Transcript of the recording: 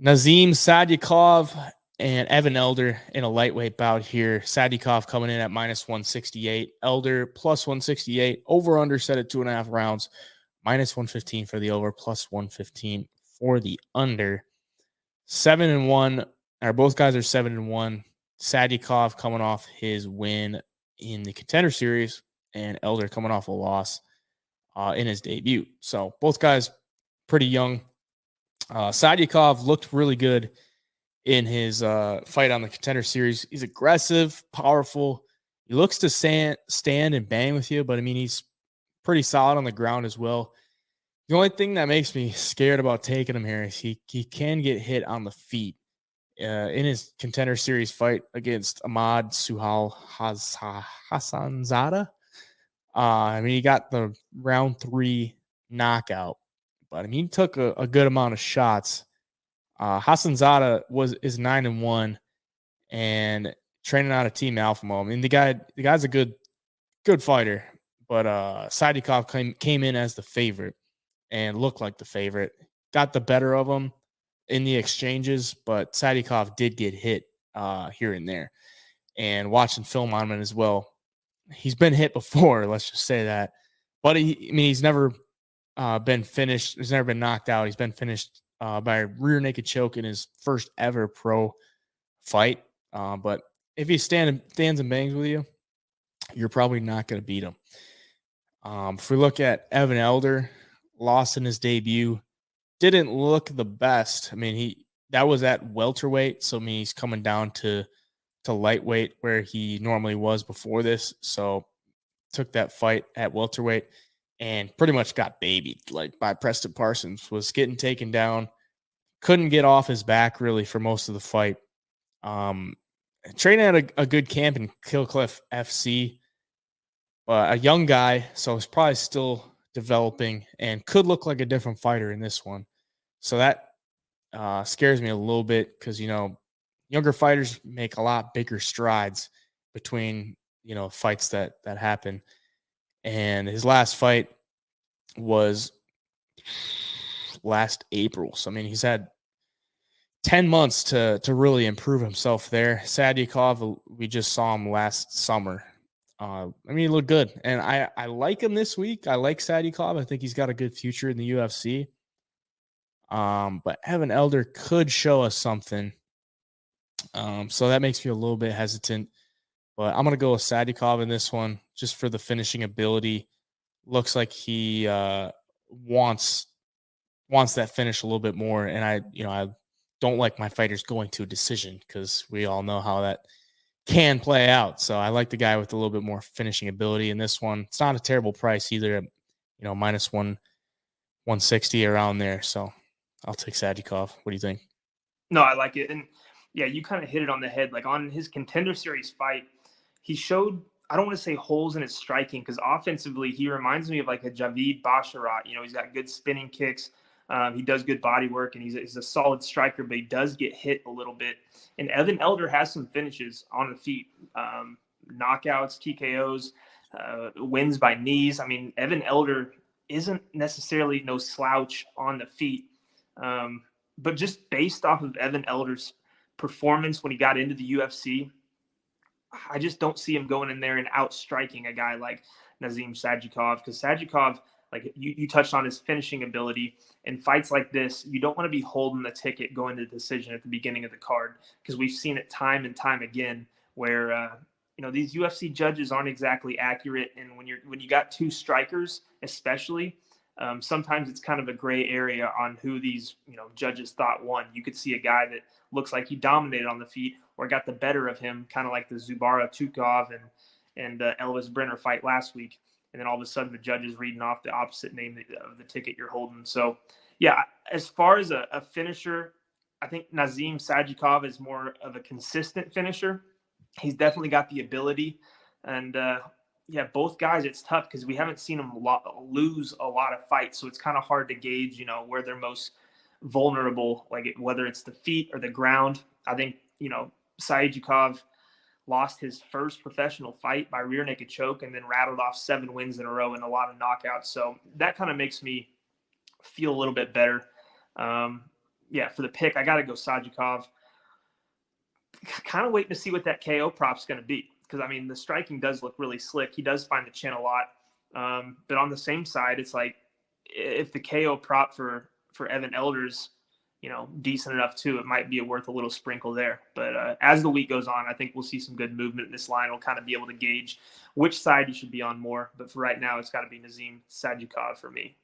Nazim, Sadykhov, and Evan Elder in a lightweight bout here. Sadykhov coming in at minus 168. Elder plus 168. Over under set at 2.5 rounds. Minus 115 for the over, plus 115 for the under. 7-1. Both guys are 7-1. Sadykhov coming off his win in the Contender Series, and Elder coming off a loss in his debut. So both guys pretty young. Sadykhov looked really good in his fight on the Contender Series. He's aggressive, powerful. He looks to stand and bang with you, but I mean, he's pretty solid on the ground as well. The only thing that makes me scared about taking him here is he can get hit on the feet. In his Contender Series fight against Ahmad Suhal Hassanzada, I mean, he got the round 3 knockout, but I mean, he took a good amount of shots. Hassanzada is 9-1 and training out of Team Alpha Male. I mean, the guy's a good fighter, but Sadykhov came in as the favorite and looked like the favorite. Got the better of him in the exchanges, but Sadykhov did get hit here and there. And watching film on him as well, he's been hit before, let's just say that. But he's never been finished. He's never been knocked out. He's been finished by a rear naked choke in his first ever pro fight. But if he stands and bangs with you, you're probably not going to beat him. If we look at Evan Elder, lost in his debut, didn't look the best. I mean, that was at welterweight, so I mean, he's coming down to lightweight where he normally was before this. So took that fight at welterweight and pretty much got babied by Preston Parsons. Was getting taken down, couldn't get off his back really for most of the fight. Training at a good camp in Killcliff FC, but a young guy, so he's probably still developing and could look like a different fighter in this one. So that scares me a little bit because, younger fighters make a lot bigger strides between, fights that happen. And his last fight was last April. So, I mean, he's had 10 months to really improve himself there. Sadykhov, we just saw him last summer. I mean, he looked good. And I like him this week. I like Sadykhov. I think he's got a good future in the UFC. But Evan Elder could show us something. So that makes me a little bit hesitant. But I'm going to go with Sadykhov in this one just for the finishing ability. Looks like he wants that finish a little bit more. And I don't like my fighters going to a decision because we all know how that can play out. So I like the guy with a little bit more finishing ability in this one. It's not a terrible price either, minus 160 around there. So I'll take Sadykhov. What do you think? No, I like it. And yeah, you kind of hit it on the head. Like on his Contender Series fight, he showed, I don't want to say holes in his striking because offensively, he reminds me of like a Javid Basharat. He's got good spinning kicks. He does good body work, and he's a solid striker, but he does get hit a little bit. And Evan Elder has some finishes on the feet, knockouts, TKOs, wins by knees. I mean, Evan Elder isn't necessarily no slouch on the feet, but just based off of Evan Elder's performance when he got into the UFC, I just don't see him going in there and outstriking a guy like Nazim Sadykhov, because Sadykhov, like you touched on his finishing ability. In fights like this, you don't want to be holding the ticket going to the decision at the beginning of the card, because we've seen it time and time again where these UFC judges aren't exactly accurate, and when you got two strikers, especially, sometimes it's kind of a gray area on who these judges thought won. You could see a guy that looks like he dominated on the feet or got the better of him, kind of like the Zubara Tukov and Elvis Brenner fight last week. And then all of a sudden the judge is reading off the opposite name of the ticket you're holding. So, yeah, as far as a finisher, I think Nazim Sadykhov is more of a consistent finisher. He's definitely got the ability. And, both guys, it's tough because we haven't seen them lose a lot of fights. So it's kind of hard to gauge, where they're most vulnerable, like whether it's the feet or the ground. I think, Sadykhov lost his first professional fight by rear naked choke and then rattled off 7 wins in a row and a lot of knockouts. So that kind of makes me feel a little bit better. for the pick, I got to go Sadykhov. Kind of waiting to see what that KO prop's going to be, because I mean the striking does look really slick. He does find the chin a lot, but on the same side, it's like if the KO prop for Evan Elder's, decent enough too, it might be worth a little sprinkle there. But as the week goes on, I think we'll see some good movement in this line. We'll kind of be able to gauge which side you should be on more. But for right now, it's got to be Nazim Sadykhov for me.